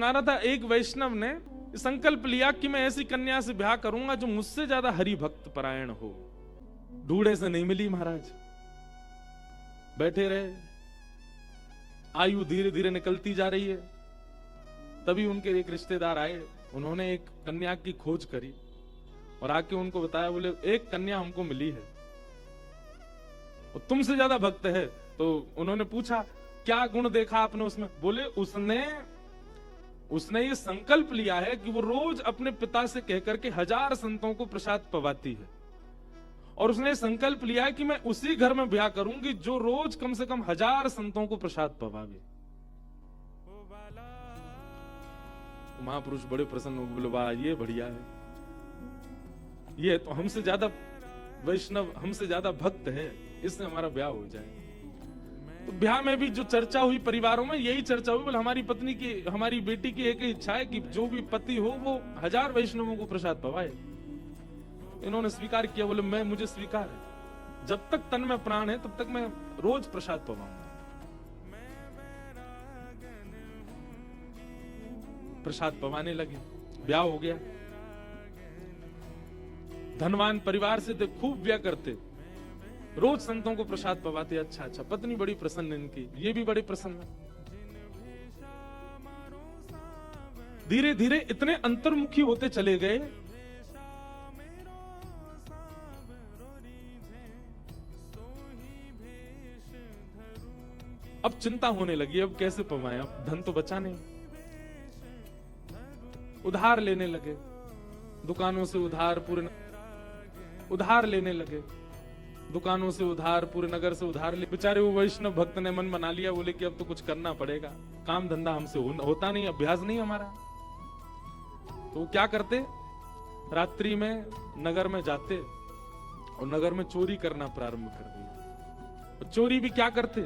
आ रहा था, एक वैष्णव ने संकल्प लिया कि मैं ऐसी कन्या से ब्याह करूंगा जो मुझसे ज्यादा हरि भक्त परायण हो। ढूंढे से नहीं मिली महाराज, बैठे रहे, आयु धीरे धीरे निकलती जा रही है। तभी उनके एक रिश्तेदार आए, उन्होंने एक कन्या की खोज करी और आके उनको बताया, बोले एक कन्या हमको मिली है और तुमसे ज्यादा भक्त है। तो उन्होंने पूछा क्या गुण देखा आपने उसमें? बोले उसने ये संकल्प लिया है कि वो रोज अपने पिता से कहकर के 1000 संतों को प्रसाद पवाती है, और उसने संकल्प लिया है कि मैं उसी घर में ब्याह करूंगी जो रोज कम से कम 1000 संतों को प्रसाद पवावे। महापुरुष बड़े प्रसन्न हो, बोले वाह ये बढ़िया है, ये तो हमसे ज्यादा वैष्णव, हमसे ज्यादा भक्त है, इससे हमारा ब्याह हो जाए। तो ब्याह में भी जो चर्चा हुई परिवारों में, यही चर्चा हुई, बोले हमारी पत्नी की, हमारी बेटी की एक ही इच्छा है कि जो भी पति हो वो 1000 वैष्णवों को प्रसाद पवाए। इन्होंने स्वीकार किया, बोले मैं, मुझे स्वीकार है, जब तक तन में प्राण है तब तक मैं रोज प्रसाद पवाऊंगा। प्रसाद पवाने लगे, ब्याह हो गया। धनवान परिवार से थे, खूब व्यय करते, रोज संतों को प्रसाद पवाते। अच्छा अच्छा, पत्नी बड़ी प्रसन्न इनकी, ये भी बड़ी प्रसन्न। धीरे धीरे इतने अंतर्मुखी होते चले गए, अब चिंता होने लगी, अब कैसे पवाएं, अब धन तो बचा नहीं। उधार लेने लगे, दुकानों से उधार, पूरे उधार लेने लगे, दुकानों से उधार, पूरे नगर से उधार ले। बेचारे वो वैष्णव भक्त ने मन बना लिया, बोले कि अब तो कुछ करना पड़ेगा, काम धंधा हमसे होता नहीं, अभ्यास नहीं हमारा। तो क्या करते, रात्रि में नगर में जाते और नगर में चोरी करना प्रारंभ कर दिया। चोरी भी क्या करते,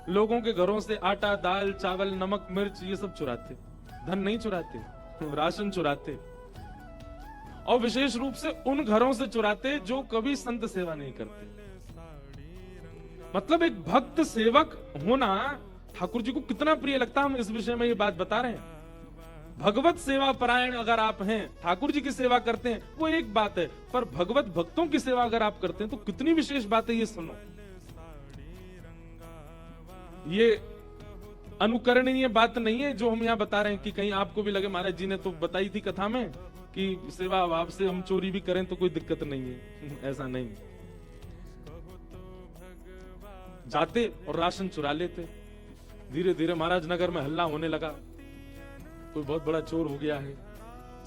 लोगों के घरों से आटा, दाल, चावल, नमक, मिर्च ये सब चुराते। धन नहीं चुराते, राशन चुराते, और विशेष रूप से उन घरों से चुराते जो कभी संत सेवा नहीं करते। मतलब एक भक्त सेवक होना ठाकुर जी को कितना प्रिय लगता है, हम इस विषय में ये बात बता रहे हैं। भगवत सेवा परायण अगर आप हैं, ठाकुर जी की सेवा करते हैं, वो एक बात है, पर भगवत भक्तों की सेवा अगर आप करते हैं तो कितनी विशेष बात है, ये सुनो। ये अनुकरणीय बात नहीं है जो हम यहाँ बता रहे हैं कि कहीं आपको भी लगे महाराज जी ने तो बताई थी कथा में कि सेवा भाव से हम चोरी भी करें तो कोई दिक्कत नहीं है, ऐसा नहीं। जाते और राशन चुरा लेते। धीरे धीरे महाराज नगर में हल्ला होने लगा, कोई बहुत बड़ा चोर हो गया है,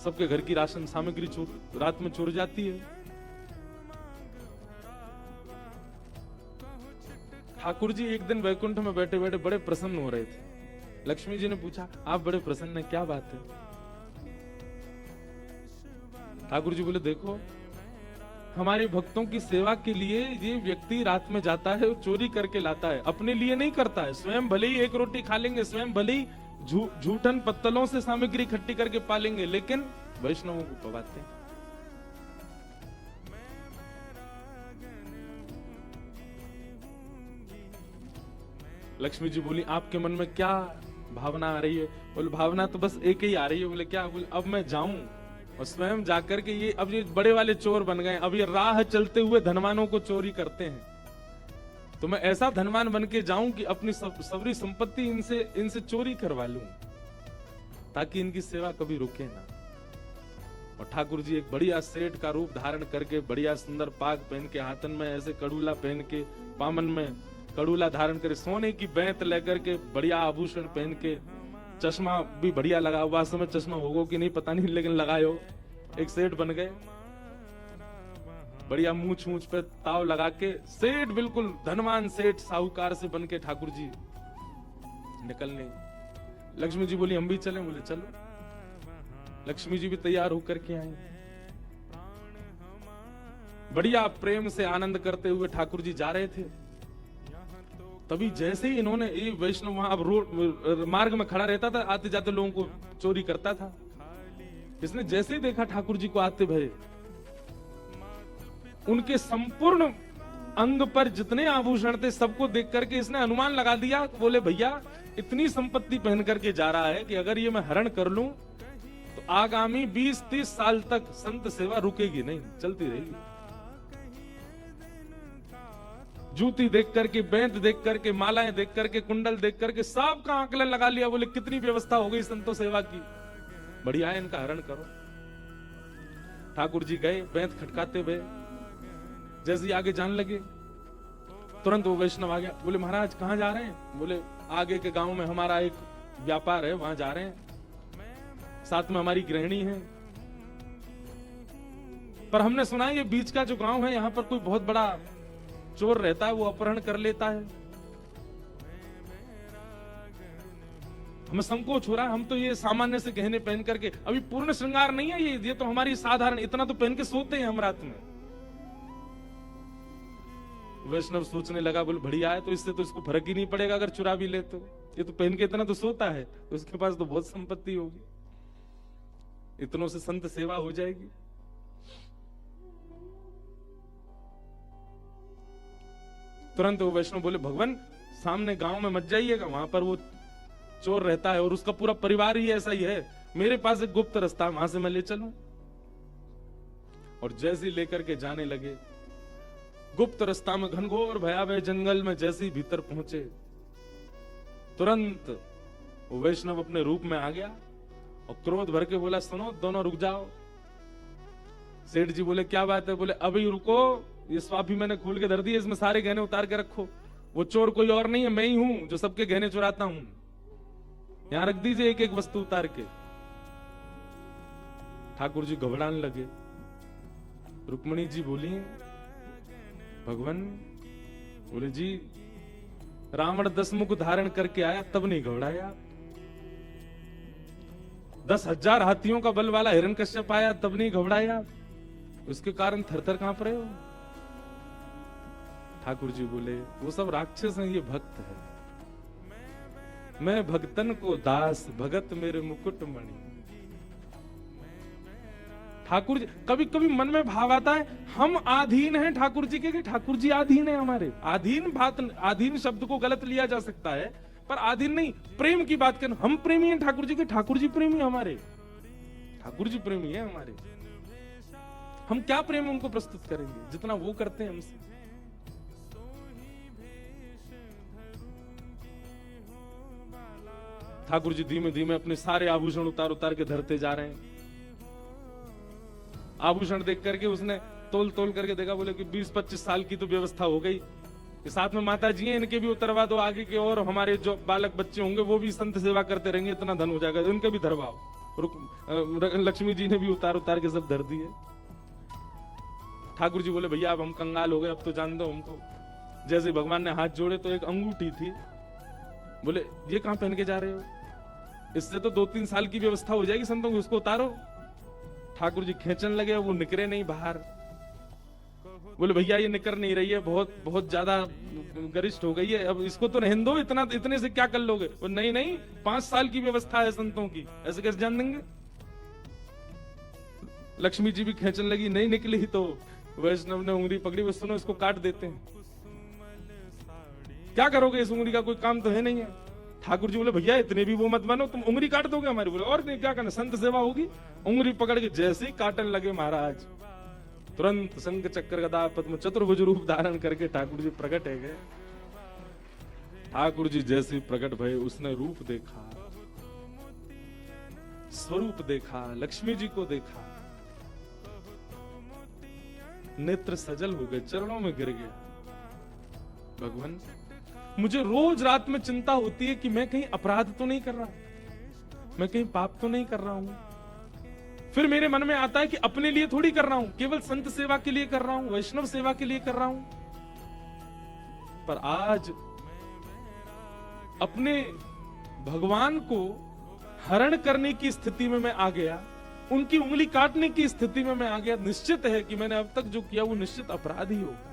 सबके घर की राशन सामग्री रात में चोर जाती है। ठाकुर जी एक दिन वैकुंठ में बैठे बैठे बड़े प्रसन्न हो रहे थे। लक्ष्मी जी ने पूछा, आप बड़े प्रसन्न हैं, क्या बात है? ठाकुर जी बोले, देखो हमारे भक्तों की सेवा के लिए ये व्यक्ति रात में जाता है, चोरी करके लाता है, अपने लिए नहीं करता है। स्वयं भले ही एक रोटी खा लेंगे, स्वयं भले ही झूठन पत्तलों से सामग्री इकट्ठी करके पालेंगे, लेकिन वैष्णवों को पवाते हैं। लक्ष्मी जी बोली, आपके मन में क्या भावना आ रही है? बोले, भावना तो बस एक ही आ रही है। बोले, क्या? बोले, अब मैं जाऊं और स्वयं जाकर के ये, अब ये बड़े वाले चोर बन गए, अब ये राह चलते हुए धनवानों को चोरी करते हैं, तो मैं ऐसा धनवान बन के जाऊं कि अपनी सबरी संपत्ति इनसे चोरी करवा लूं, ताकि इनकी सेवा कभी रुके ना। और ठाकुर जी एक बढ़िया सेठ का रूप धारण करके, बढ़िया सुंदर पाग पहन के, हाथन में ऐसे कड़ूला पहन के, पामन में कड़ूला धारण करे, सोने की बैंत लेकर के, बढ़िया आभूषण पहन के, चश्मा भी बढ़िया लगा हुआ। समय चश्मा होगा कि नहीं पता नहीं, लेकिन लगाए हो, एक सेठ बन गए। बढ़िया मूछ मूछ पे ताव लगा के सेठ, बिल्कुल धनवान सेठ, साहूकार से बन के ठाकुर जी निकलने। लक्ष्मी जी बोली, हम भी चलें? बोले, चलो। लक्ष्मी जी भी तैयार होकर के आई। बढ़िया प्रेम से आनंद करते हुए ठाकुर जी जा रहे थे। तभी जैसे ही इन्होंने, ये वैष्णव वहां अब रोड मार्ग में खड़ा रहता था, आते जाते लोगों को चोरी करता था। इसने जैसे ही देखा ठाकुर जी को आते भये, उनके संपूर्ण अंग पर जितने आभूषण थे सबको देख करके इसने अनुमान लगा दिया। बोले भैया इतनी संपत्ति पहन करके जा रहा है कि अगर ये मैं हरण कर लूं तो आगामी 20-30 साल तक संत सेवा रुकेगी नहीं, चलती रहेगी। जूती देख करके, बैंत देख करके, मालाएं देख करके, कुंडल देख करके सबका आकलन लगा लिया। बोले कितनी व्यवस्था हो गई संतो सेवा की, बढ़िया है, इनका हरण करो। ठाकुर जी गए, बैंत खटकाते हुए जैसे ही आगे जाने लगे तुरंत वो वैष्णव आ गया। बोले महाराज कहां जा रहे हैं? बोले आगे के गांव में हमारा एक व्यापार है, वहां जा रहे हैं, साथ में हमारी गृहिणी है, पर हमने सुना है ये बीच का जो गांव है यहाँ पर कोई बहुत बड़ा चोर रहता है, वो अपहरण कर लेता है। हमें संकोच हो रहा है, हम तो ये सामान्य से गहने पहन करके, अभी पूर्ण श्रृंगार नहीं है ये तो हमारी साधारण, इतना तो पहन के सोते हैं हम रात में। वैष्णव सोचने लगा, बोले बढ़िया है, तो इससे तो इसको फर्क ही नहीं पड़ेगा अगर चुरा भी ले तो, ये तो पहन के इतना तो सोता है, तो उसके पास तो बहुत संपत्ति होगी, इतनों से संत सेवा हो जाएगी। तुरंत वो वैष्णव बोले भगवान सामने गांव में मत जाइएगा, वहां पर वो चोर रहता है और उसका पूरा परिवार ही ऐसा ही है, मेरे पास एक गुप्त रास्ता, वहां से मैं ले चलूं। और जैसे ही लेकर के जाने लगे, गुप्त रास्ता में घनघोर भयावह जंगल में जैसे ही भीतर पहुंचे, तुरंत वो वैष्णव अपने रूप में आ गया और क्रोध भर के बोला, सुनो दोनों रुक जाओ। सेठ जी बोले क्या बात है? बोले अभी रुको, ये स्वाभी मैंने खोल के धर दिए, इसमें सारे गहने उतार के रखो। वो चोर कोई और नहीं है, मैं ही हूं जो सबके गहने चुराता हूं, यहां रख दीजिए एक एक वस्तु उतार के। ठाकुर जी घबराने लगे। रुक्मणी जी बोली भगवान, बोले जी रावण 10 मुख धारण करके आया तब नहीं घबराया, 10,000 हाथियों का बल वाला हिरण्यकश्यप आया तब नहीं घबराया, उसके कारण थरथर कांप रहे हो। ठाकुर जी बोले वो सब राक्षस हैं, ये भक्त है, मैं भक्तन को दास, भगत मेरे मुकुट मणि। ठाकुर जी, कभी कभी मन में भाव आता है हम आधीन हैं ठाकुर जी के, कि ठाकुर जी आधीन है हमारे। आधीन बात, आधीन शब्द को गलत लिया जा सकता है, पर आधीन नहीं, प्रेम की बात करें, हम प्रेमी हैं ठाकुर जी के, ठाकुर जी प्रेमी हमारे, ठाकुर जी प्रेमी है हमारे। हम क्या प्रेम उनको प्रस्तुत करेंगे जितना वो करते हैं हमसे। ठाकुर जी धीमे धीमे अपने सारे आभूषण उतार उतार के धरते जा रहे हैं। आभूषण देख करके उसने तोल तोल करके देखा, बोले कि 20-25 साल की तो व्यवस्था हो गई, साथ में माता जी हैं, इनके भी उतरवा दो आगे के, और हमारे जो बालक बच्चे होंगे वो भी संत सेवा करते रहेंगे, इतना धन हो जाएगा, इनके भी धरवाओ। लक्ष्मी जी ने भी उतार उतार के सब धर दिए। ठाकुर जी बोले भैया अब हम कंगाल हो गए, अब तो जान दो हमको। जैसे भगवान ने हाथ जोड़े तो एक अंगूठी थी, बोले ये कहां पहन के जा रहे हो? इससे तो 2-3 साल की व्यवस्था हो जाएगी संतों की, उसको उतारो। ठाकुर जी खींचने लगे, वो निकरे नहीं बाहर। बोले भैया ये निकर नहीं रही है, बहुत बहुत ज्यादा गरिष्ठ हो गई है, अब इसको तो रहने दो, इतना इतने से क्या कर लोगे? वो नहीं नहीं 5 साल की व्यवस्था है संतों की, ऐसे कैसे जान देंगे? लक्ष्मी जी भी खींचने लगी, नहीं निकली तो वैष्णव ने उंगली पकड़ी, वो सुनो इसको काट देते हैं। क्या करोगे, इस उंगली का कोई काम तो है नहीं है। ठाकुर जी बोले भैया इतने भी वो मत बनो, तुम उंगली काट दोगे हमारी। बोले और नहीं क्या करना, संत सेवा होगी। उंगली पकड़ के जैसे ही काटने लगे महाराज, तुरंत शंख चक्र गदा पद्म चतुर्भुज रूप धारण करके ठाकुर जी प्रकट है गए। ठाकुर जी जैसे प्रकट भये, उसने रूप देखा, स्वरूप देखा, लक्ष्मी जी को देखा, नेत्र सजल हो गए, चरणों में गिर गए। भगवान मुझे रोज रात में चिंता होती है कि मैं कहीं अपराध तो नहीं कर रहा, मैं कहीं पाप तो नहीं कर रहा हूं। फिर मेरे मन में आता है कि अपने लिए थोड़ी कर रहा हूं, केवल संत सेवा के लिए कर रहा हूं, वैष्णव सेवा के लिए कर रहा हूं। पर आज अपने भगवान को हरण करने की स्थिति में मैं आ गया, उनकी उंगली काटने की स्थिति में मैं आ गया। निश्चित है कि मैंने अब तक जो किया वो निश्चित अपराध ही होगा।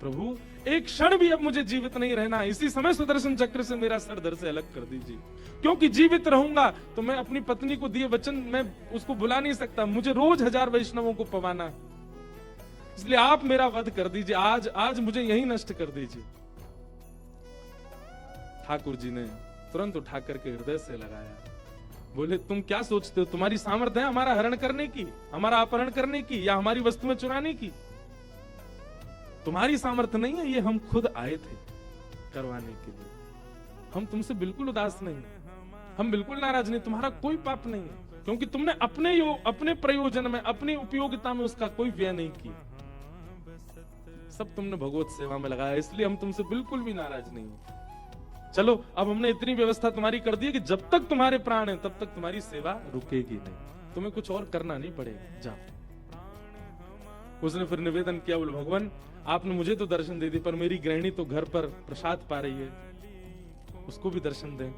प्रभु एक क्षण भी अब मुझे जीवित नहीं रहना, इसी समय सुदर्शन चक्र से मेरा सर धड़ से अलग कर दीजिए, क्योंकि जीवित रहूंगा तो मैं अपनी पत्नी को दिए वचन मैं उसको भुला नहीं सकता। मुझे रोज 1000 वैष्णवों को पवाना, इसलिए आप मेरा वध कर दीजिए, आज आज मुझे यही नष्ट कर दीजिए। ठाकुर जी ने तुरंत उठा करके हृदय से लगाया। बोले तुम क्या सोचते हो, तुम्हारी सामर्थ्य है हमारा हरण करने की, हमारा अपहरण करने की, या हमारी वस्तुएं चुराने की? तुम्हारी सामर्थ्य नहीं है, ये हम खुद आए थे करवाने के लिए। हम तुमसे बिल्कुल उदास नहीं, हम बिल्कुल नाराज नहीं, तुम्हारा कोई पाप नहीं है, क्योंकि तुमने अपने प्रयोजन में, अपनी उपयोगिता में उसका कोई व्यय नहीं किया। सब तुमने भगवत सेवा में लगाया, इसलिए हम तुमसे बिल्कुल भी नाराज नहीं है। चलो अब हमने इतनी व्यवस्था तुम्हारी कर दी है कि जब तक तुम्हारे प्राण हैं तब तक तुम्हारी सेवा रुकेगी नहीं, तुम्हें कुछ और करना नहीं पड़ेगा, जाओ। उसने फिर निवेदन किया, बोले भगवान आपने मुझे तो दर्शन दे दी, पर मेरी गृहिणी तो घर पर प्रसाद पा रही है, उसको भी दर्शन दें।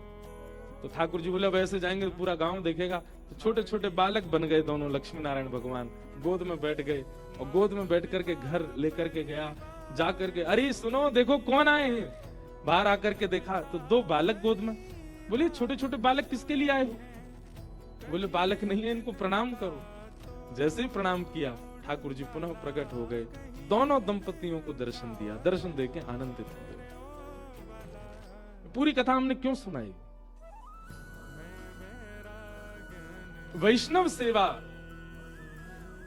तो ठाकुर जी बोले अब ऐसे जाएंगे तो पूरा गांव देखेगा। तो छोटे छोटे बालक बन गए दोनों, लक्ष्मी नारायण भगवान गोद में बैठ गए, और गोद में बैठ करके घर लेकर के गया। जा करके अरे सुनो देखो कौन आए हैं। बाहर आकर के देखा तो दो बालक गोद में। बोले छोटे छोटे बालक किसके लिए आए हो? बोले बालक नहीं है, इनको प्रणाम करो। जैसे ही प्रणाम किया ठाकुर जी पुनः प्रकट हो गए, दोनों दंपतियों को दर्शन दिया, दर्शन देके आनंदित हो गए। पूरी कथा हमने क्यों सुनाई? वैष्णव सेवा,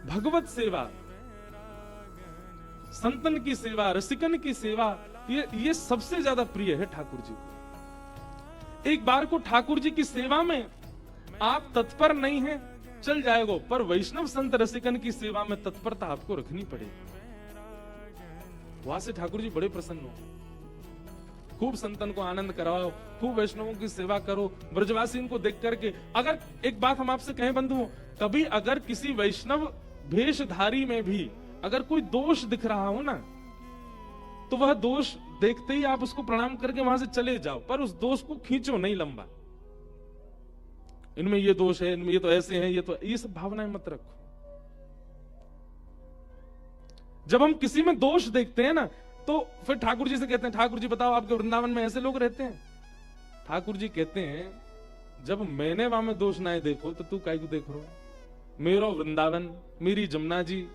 भगवत सेवा, संतन की सेवा, रसिकन की सेवा, ये सबसे ज्यादा प्रिय है ठाकुर जी को। एक बार को ठाकुर जी की सेवा में आप तत्पर नहीं हैं, चल जाएगा, पर वैष्णव संत रसिकन की सेवा में तत्परता आपको रखनी पड़ेगी। वहां से ठाकुर जी बड़े प्रसन्न हो। खूब संतन को आनंद कराओ, खूब वैष्णवों की सेवा करो, ब्रजवासी को देख करके। अगर एक बात हम आपसे कहें बंधुओं, कभी अगर किसी वैष्णव भेषधारी में भी अगर कोई दोष दिख रहा हो ना, तो वह दोष देखते ही आप उसको प्रणाम करके वहां से चले जाओ, पर उस दोष को खींचो नहीं लंबा। इनमें ये दोष है, इनमें ये तो ऐसे हैं, ये सब भावनाएं मत रखो। जब हम किसी में दोष देखते हैं ना, तो फिर ठाकुर जी से कहते हैं, ठाकुर जी बताओ आपके वृंदावन में ऐसे लोग रहते हैं? ठाकुर जी कहते हैं, जब मैंने वहां में दोष ना देखो तो तू काहे को देख रहा हो? मेरो वृंदावन, मेरी जमुना जी,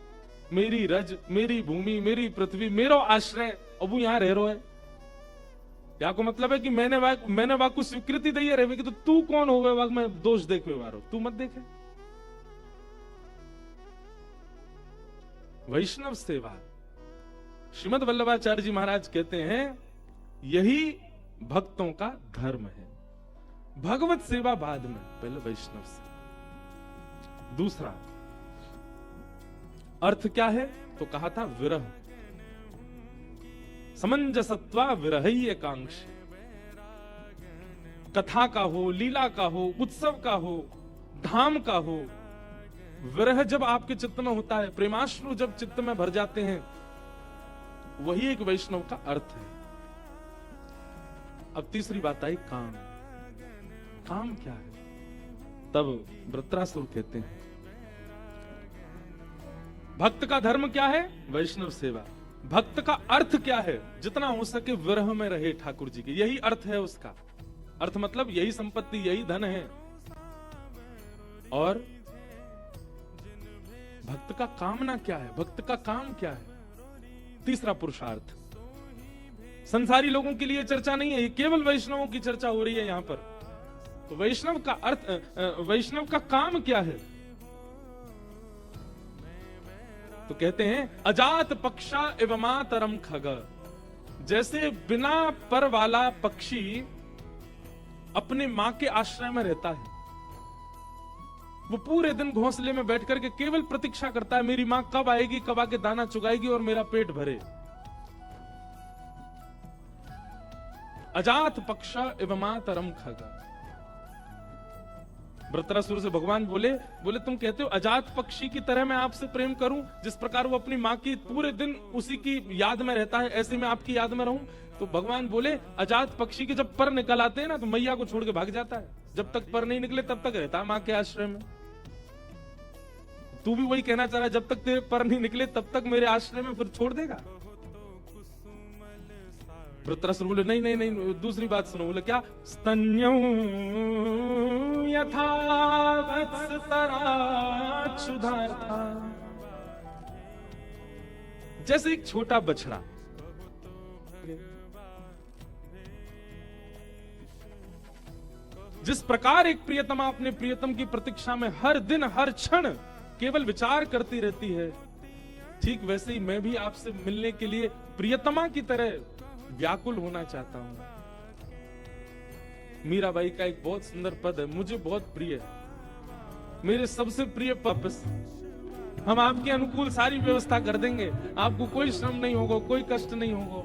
मेरी रज, मेरी भूमि, मेरी पृथ्वी, मेरो आश्रय, अब यहां रह रो है। या को मतलब है कि मैंने वाक को स्वीकृति दी है, तो तू कौन हो गए वाक में दोष देखने वालों? तू मत देखे। वैष्णव सेवा, श्रीमद् वल्लभाचार्य जी महाराज कहते हैं, यही भक्तों का धर्म है। भगवत सेवा बाद में, पहले वैष्णव सेवा। दूसरा अर्थ क्या है? तो कहा था विरह, समंजसत्वा विरहय एकांक्ष। कथा का हो, लीला का हो, उत्सव का हो, धाम का हो, विरह जब आपके चित्त में होता है, प्रेमाश्रु जब चित्त में भर जाते हैं, वही एक वैष्णव का अर्थ है। अब तीसरी बात आई काम। काम क्या है? तब वृत्रासुर कहते हैं, भक्त का धर्म क्या है? वैष्णव सेवा। भक्त का अर्थ क्या है? जितना हो सके विरह में रहे ठाकुर जी के, यही अर्थ है उसका। अर्थ मतलब यही संपत्ति, यही धन है। और भक्त का कामना क्या है? भक्त का काम क्या है? तीसरा पुरुषार्थ। संसारी लोगों के लिए चर्चा नहीं है, ये केवल वैष्णवों की चर्चा हो रही है यहां पर। तो वैष्णव का अर्थ, वैष्णव का काम क्या है? तो कहते हैं, अजात पक्षा एवं मातरम खग। जैसे बिना पर वाला पक्षी अपने मां के आश्रय में रहता है, वो पूरे दिन घोंसले में बैठ करके केवल प्रतीक्षा करता है, मेरी मां कब आएगी, कब आके दाना चुगाएगी और मेरा पेट भरे। अजात पक्षा एवं मातरम खग। वृत्रासुर से भगवान बोले तुम कहते हो अजात पक्षी की तरह मैं आपसे प्रेम करूं, जिस प्रकार वो अपनी मां की पूरे दिन उसी की याद में रहता है, ऐसे मैं आपकी याद में रहूं। तो भगवान बोले, अजात पक्षी के जब पर निकल आते हैं ना, तो मैया को छोड़ के भाग जाता है। जब तक पर नहीं निकले तब तक रहता है मां के आश्रय में। तू भी वही कहना चाह रहा है, जब तक तेरे पर नहीं निकले तब तक मेरे आश्रय में, फिर छोड़ देगा? वृत्रासुर बोले नहीं नहीं नहीं, दूसरी बात सुनो। बोले क्या? स्तन्यौ यथा वत्सतरा क्षुधार्था जैसे एक छोटा बछड़ा। जिस प्रकार एक प्रियतमा अपने प्रियतम की प्रतीक्षा में हर दिन हर क्षण केवल विचार करती रहती है, ठीक वैसे ही मैं भी आपसे मिलने के लिए प्रियतमा की तरह व्याकुल होना चाहता हूं। मीराबाई का एक बहुत सुंदर पद है, मुझे बहुत प्रिय है। मेरे सबसे प्रिय वापस, हम आपके अनुकूल सारी व्यवस्था कर देंगे, आपको कोई श्रम नहीं होगा, कोई कष्ट नहीं होगा।